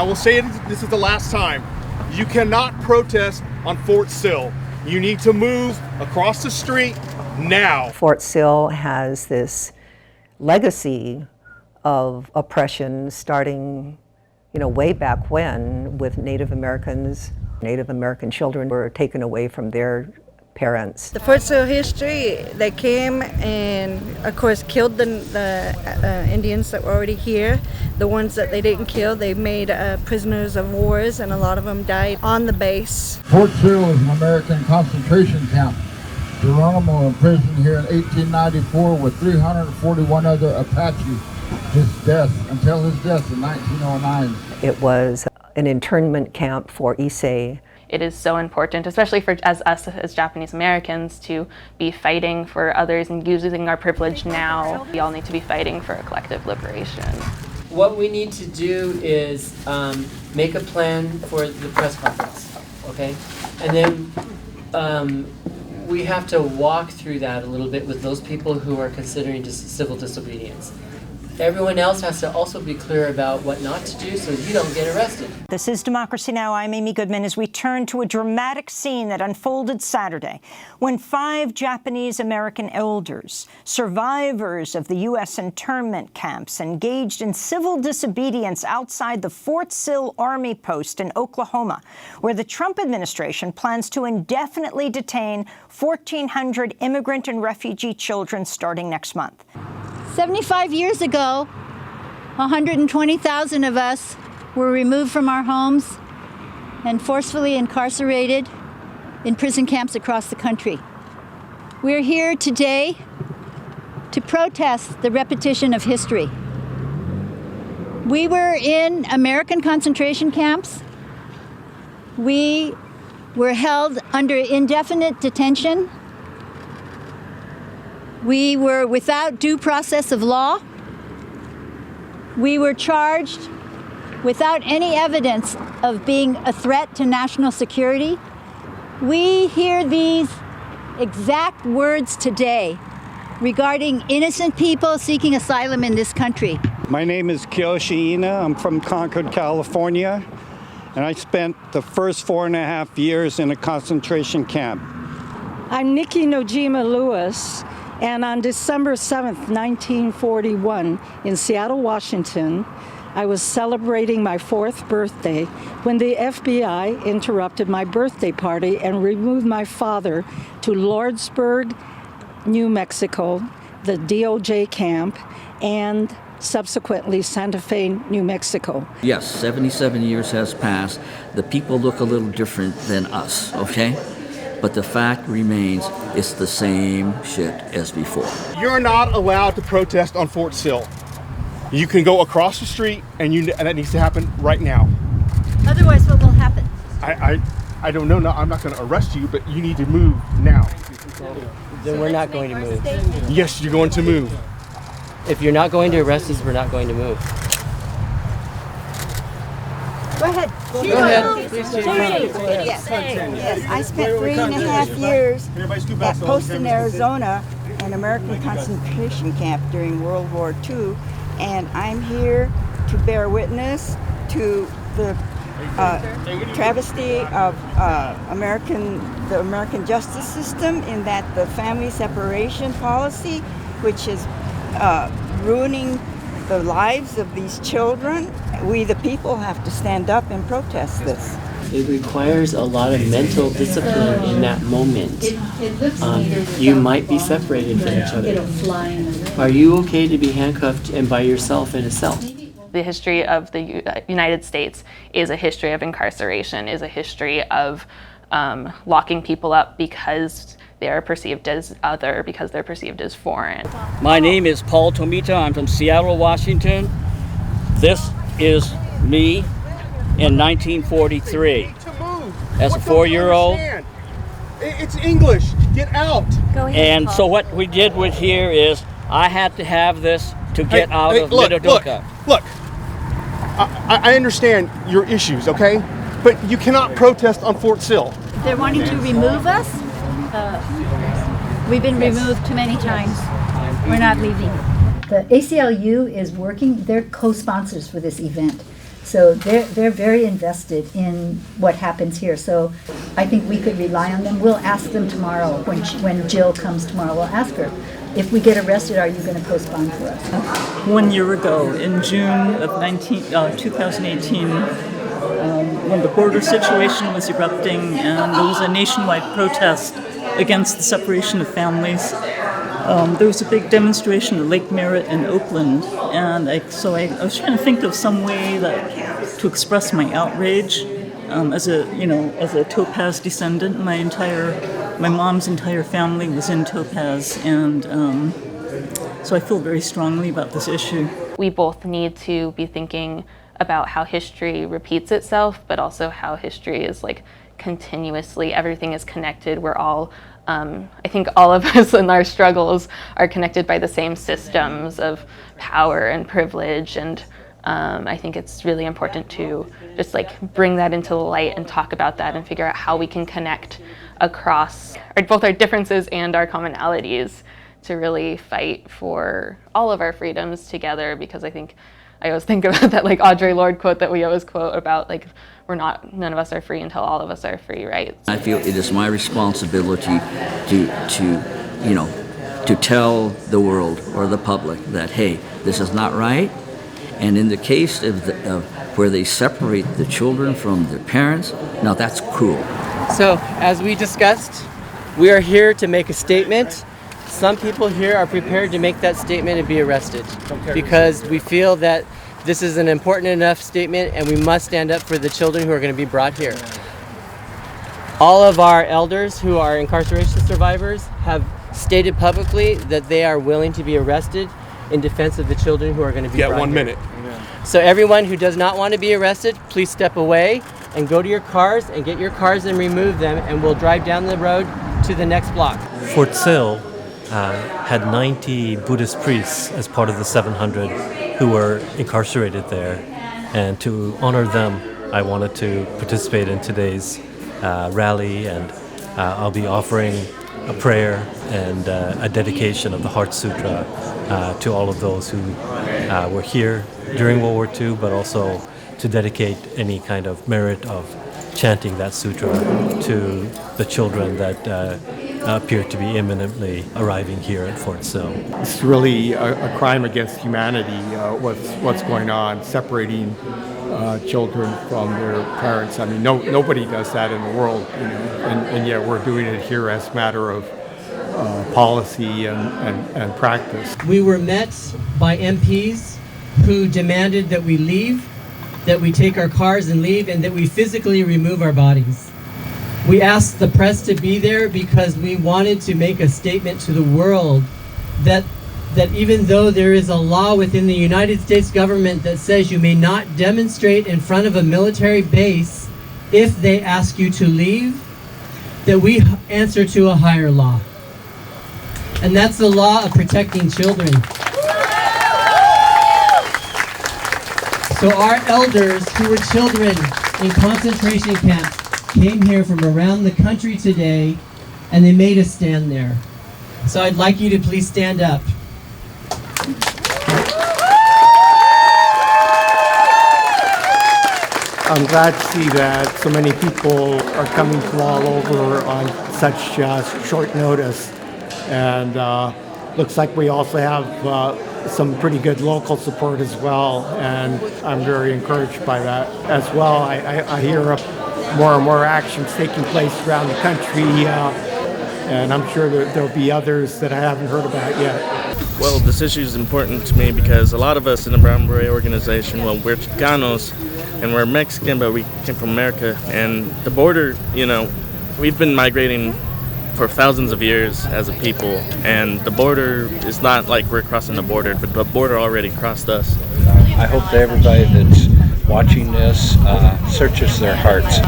I will say this is the last time. You cannot protest on Fort Sill. You need to move across the street now. Fort Sill has this legacy of oppression starting, way back when with Native Americans. Native American children were taken away from their parents. The Fort Sill history, they came and of course killed the Indians that were already here. The ones that they didn't kill, they made prisoners of wars, and a lot of them died on the base. Fort Sill is an American concentration camp. Geronimo imprisoned here in 1894 with 341 other Apaches until his death in 1909. It was an internment camp for Issei. It is so important, especially for us as Japanese Americans, to be fighting for others and using our privilege now. We all need to be fighting for a collective liberation. What we need to do is make a plan for the press conference, okay? And then we have to walk through that a little bit with those people who are considering civil disobedience. Everyone else has to also be clear about what not to do so you don't get arrested. This is Democracy Now! I'm Amy Goodman as we turn to a dramatic scene that unfolded Saturday when 5 Japanese American elders, survivors of the U.S. internment camps, engaged in civil disobedience outside the Fort Sill Army Post in Oklahoma, where the Trump administration plans to indefinitely detain 1,400 immigrant and refugee children starting next month. 75 years ago, 120,000 of us were removed from our homes and forcefully incarcerated in prison camps across the country. We're here today to protest the repetition of history. We were in American concentration camps. We were held under indefinite detention. We were without due process of law. We were charged without any evidence of being a threat to national security. We hear these exact words today regarding innocent people seeking asylum in this country. My name is Kiyoshi Ina. I'm from Concord, California, and I spent the first 4.5 years in a concentration camp. I'm Nikki Nojima Lewis. And on December 7th, 1941, in Seattle, Washington, I was celebrating my 4th birthday when the FBI interrupted my birthday party and removed my father to Lordsburg, New Mexico, the DOJ camp, and subsequently Santa Fe, New Mexico. Yes, 77 years has passed. The people look a little different than us, okay? But the fact remains, it's the same shit as before. You're not allowed to protest on Fort Sill. You can go across the street, and that needs to happen right now. Otherwise, what will happen? I don't know. No, I'm not going to arrest you, but you need to move now. Then we're not going to move. Yes, you're going to move. If you're not going to arrest us, we're not going to move. Go ahead. Yes, I spent 3.5 years at Post in Arizona, an American concentration camp during World War II, and I'm here to bear witness to the travesty of the American justice system, in that the family separation policy, which is ruining the lives of these children. We, the people, have to stand up and protest this. It requires a lot of mental discipline in that moment. You might be separated from each other. Are you okay to be handcuffed and by yourself in a cell? The history of the United States is a history of incarceration, is a history of locking people up because they are perceived as other, because they're perceived as foreign. My name is Paul Tomita. I'm from Seattle, Washington. This is me in 1943. As a 4-year-old. It's English. Get out. Go ahead, and Paul. so what we did with here is I had to have this to get out of Minidoka. Look. I understand your issues, okay? But you cannot protest on Fort Sill. They're wanting to remove us. We've been removed too many times. We're not leaving. The ACLU is working, they're co-sponsors for this event. So they're very invested in what happens here. So I think we could rely on them. We'll ask them tomorrow when Jill comes tomorrow. We'll ask her, if we get arrested, are you going to postpone for us? 1 year ago, in June of 2018, when the border situation was erupting and there was a nationwide protest against the separation of families, there was a big demonstration at Lake Merritt in Oakland, and I was trying to think of some way to express my outrage. As a Topaz descendant, my mom's entire family was in Topaz, and so I feel very strongly about this issue. We both need to be thinking about how history repeats itself, but also how history is like continuously, everything is connected. We're all, I think all of us in our struggles are connected by the same systems of power and privilege, and I think it's really important to just like bring that into the light and talk about that and figure out how we can connect across both our differences and our commonalities to really fight for all of our freedoms together, because I always think about that like Audre Lorde quote that we always quote about like none of us are free until all of us are free, right? I feel it is my responsibility to tell the world or the public that, hey, this is not right. And in the case of where they separate the children from their parents, now that's cruel. So, as we discussed, we are here to make a statement. Some people here are prepared to make that statement and be arrested because we feel that this is an important enough statement and we must stand up for the children who are going to be brought here. All of our elders who are incarceration survivors have stated publicly that they are willing to be arrested in defense of the children who are going to be brought here. 1 minute. So everyone who does not want to be arrested, please step away and go to your cars and get your cars and remove them, and we'll drive down the road to the next block. Fort Sill had 90 Buddhist priests as part of the 700 who were incarcerated there, and to honor them, I wanted to participate in today's rally, and I'll be offering a prayer and a dedication of the Heart Sutra to all of those who were here during World War II, but also to dedicate any kind of merit of chanting that sutra to the children that appear to be imminently arriving here at Fort Sill. It's really a crime against humanity, what's going on, separating children from their parents. I mean, nobody does that in the world, and yet we're doing it here as a matter of policy and practice. We were met by MPs who demanded that we leave, that we take our cars and leave, and that we physically remove our bodies. We asked the press to be there because we wanted to make a statement to the world that even though there is a law within the United States government that says you may not demonstrate in front of a military base if they ask you to leave, that we answer to a higher law. And that's the law of protecting children. So our elders who were children in concentration camps came here from around the country today, and they made us stand there. So I'd like you to please stand up. I'm glad to see that so many people are coming from all over on such short notice, and looks like we also have some pretty good local support as well, and I'm very encouraged by that as well. I hear more and more actions taking place around the country, and I'm sure that there'll be others that I haven't heard about yet. Well, this issue is important to me because a lot of us in the Brown Beret organization, well, we're Chicanos and we're Mexican, but we came from America, and the border, we've been migrating for thousands of years as a people, and the border is not like we're crossing the border, but the border already crossed us. I hope that everybody that's watching this searches their hearts,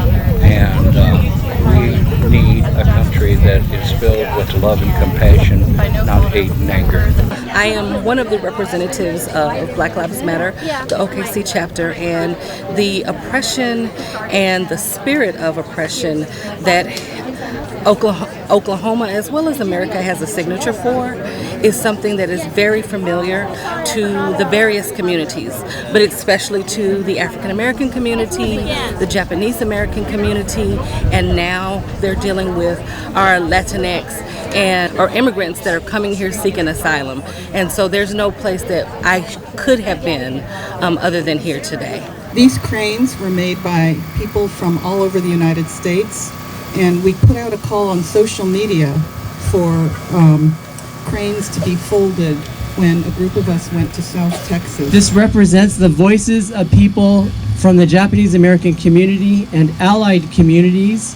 and we need a country that is filled with love and compassion, not hate and anger. I am one of the representatives of Black Lives Matter, the OKC chapter, and the oppression and the spirit of oppression that Oklahoma, as well as America, has a signature for is something that is very familiar to the various communities, but especially to the African American community, the Japanese American community, and now they're dealing with our Latinx and our immigrants that are coming here seeking asylum. And so there's no place that I could have been other than here today. These cranes were made by people from all over the United States, and we put out a call on social media for cranes to be folded when a group of us went to South Texas. This represents the voices of people from the Japanese American community and allied communities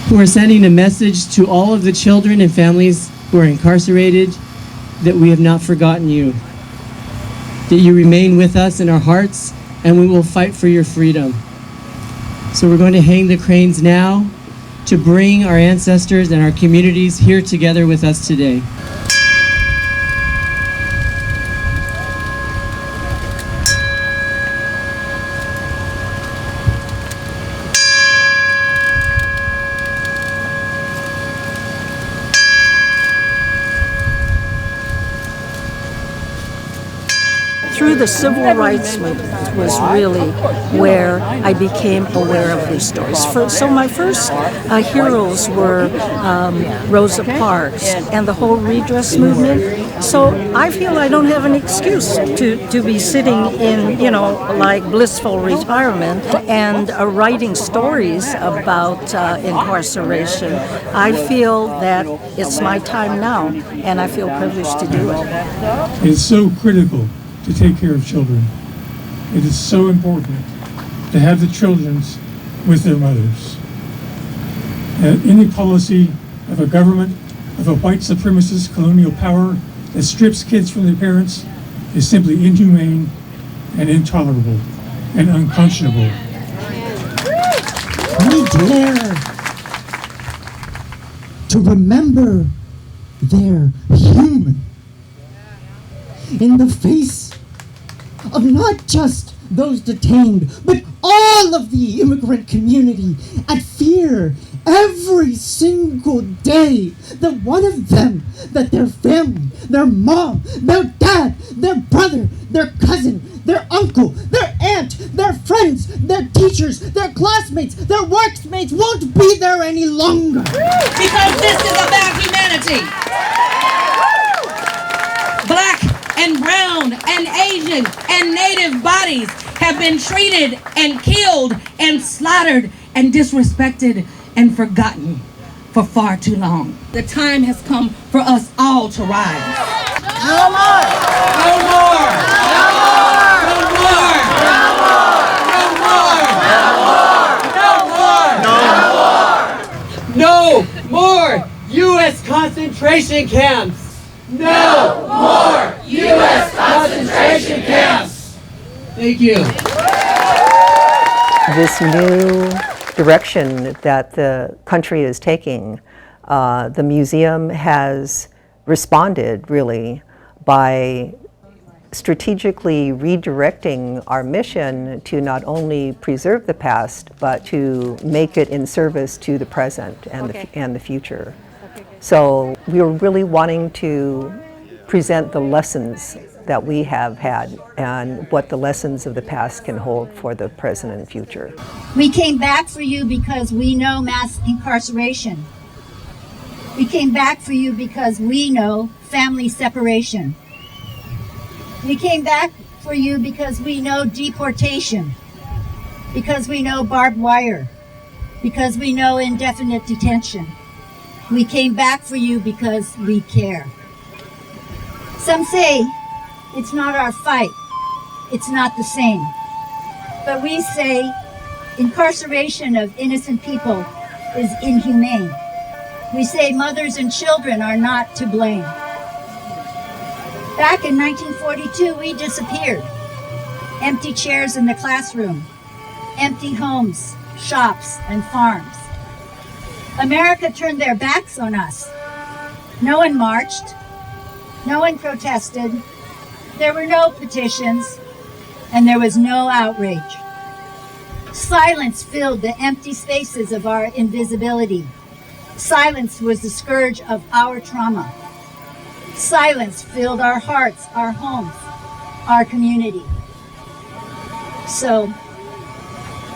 who are sending a message to all of the children and families who are incarcerated that we have not forgotten you, that you remain with us in our hearts, and we will fight for your freedom. So we're going to hang the cranes now to bring our ancestors and our communities here together with us today. Through the civil rights movement was really where I became aware of these stories. So my first heroes were Rosa Parks and the whole redress movement. So I feel I don't have an excuse to be sitting in, like blissful retirement and writing stories about incarceration. I feel that it's my time now, and I feel privileged to do it. It's so critical to take care of children. It is so important to have the children with their mothers. Any policy of a government, of a white supremacist colonial power that strips kids from their parents is simply inhumane and intolerable and unconscionable. We dare to remember they're human in the face of not just those detained, but all of the immigrant community at fear every single day that one of them, that their family, their mom, their dad, their brother, their cousin, their uncle, their aunt, their friends, their teachers, their classmates, their workmates won't be there any longer. Because this is about humanity. Black and brown and Asian and Native bodies have been treated and killed and slaughtered and disrespected and forgotten for far too long. The time has come for us all to rise. No more! No more! No more! No No more! No more! more U.S. concentration camps! No more U.S. concentration camps! Thank you. This new direction that the country is taking, the museum has responded really by strategically redirecting our mission to not only preserve the past, but to make it in service to the present and the future. So we were really wanting to present the lessons that we have had and what the lessons of the past can hold for the present and future. We came back for you because we know mass incarceration. We came back for you because we know family separation. We came back for you because we know deportation, because we know barbed wire, because we know indefinite detention. We came back for you because we care. Some say it's not our fight, it's not the same. But we say incarceration of innocent people is inhumane. We say mothers and children are not to blame. Back in 1942, we disappeared. Empty chairs in the classroom, empty homes, shops, and farms. America turned their backs on us. No one marched, no one protested, there were no petitions, and there was no outrage. Silence filled the empty spaces of our invisibility. Silence was the scourge of our trauma. Silence filled our hearts, our homes, our community. So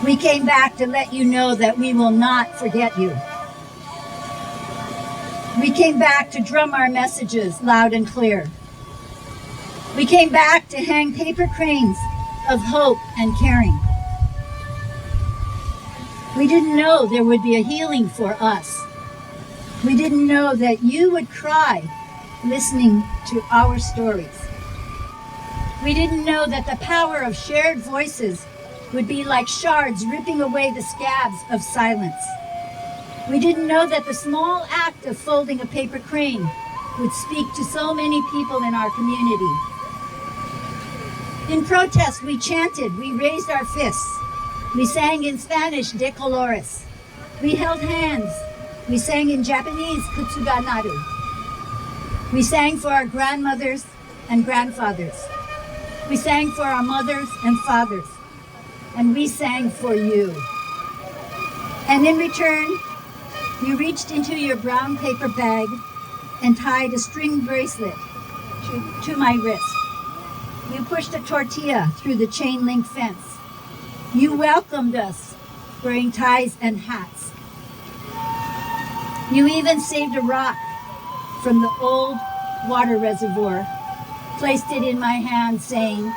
we came back to let you know that we will not forget you. We came back to drum our messages loud and clear. We came back to hang paper cranes of hope and caring. We didn't know there would be a healing for us. We didn't know that you would cry listening to our stories. We didn't know that the power of shared voices would be like shards ripping away the scabs of silence. We didn't know that the small act of folding a paper crane would speak to so many people in our community. In protest, we chanted, we raised our fists. We sang in Spanish, De Colores. We held hands. We sang in Japanese, Kutsuga Naru. We sang for our grandmothers and grandfathers. We sang for our mothers and fathers. And we sang for you. And in return, you reached into your brown paper bag and tied a string bracelet to my wrist. You pushed a tortilla through the chain link fence. You welcomed us wearing ties and hats. You even saved a rock from the old water reservoir, placed it in my hand saying,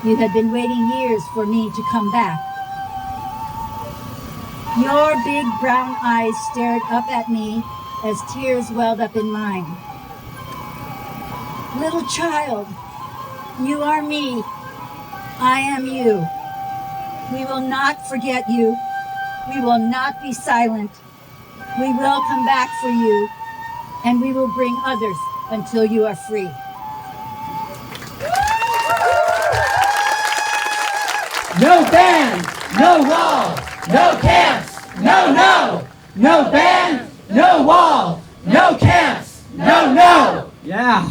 you had been waiting years for me to come back. Your big brown eyes stared up at me as tears welled up in mine. Little child, you are me, I am you. We will not forget you. We will not be silent. We will come back for you, and we will bring others until you are free. No bans, no walls, no camps, no. No bans, no walls, no camps, no. Yeah.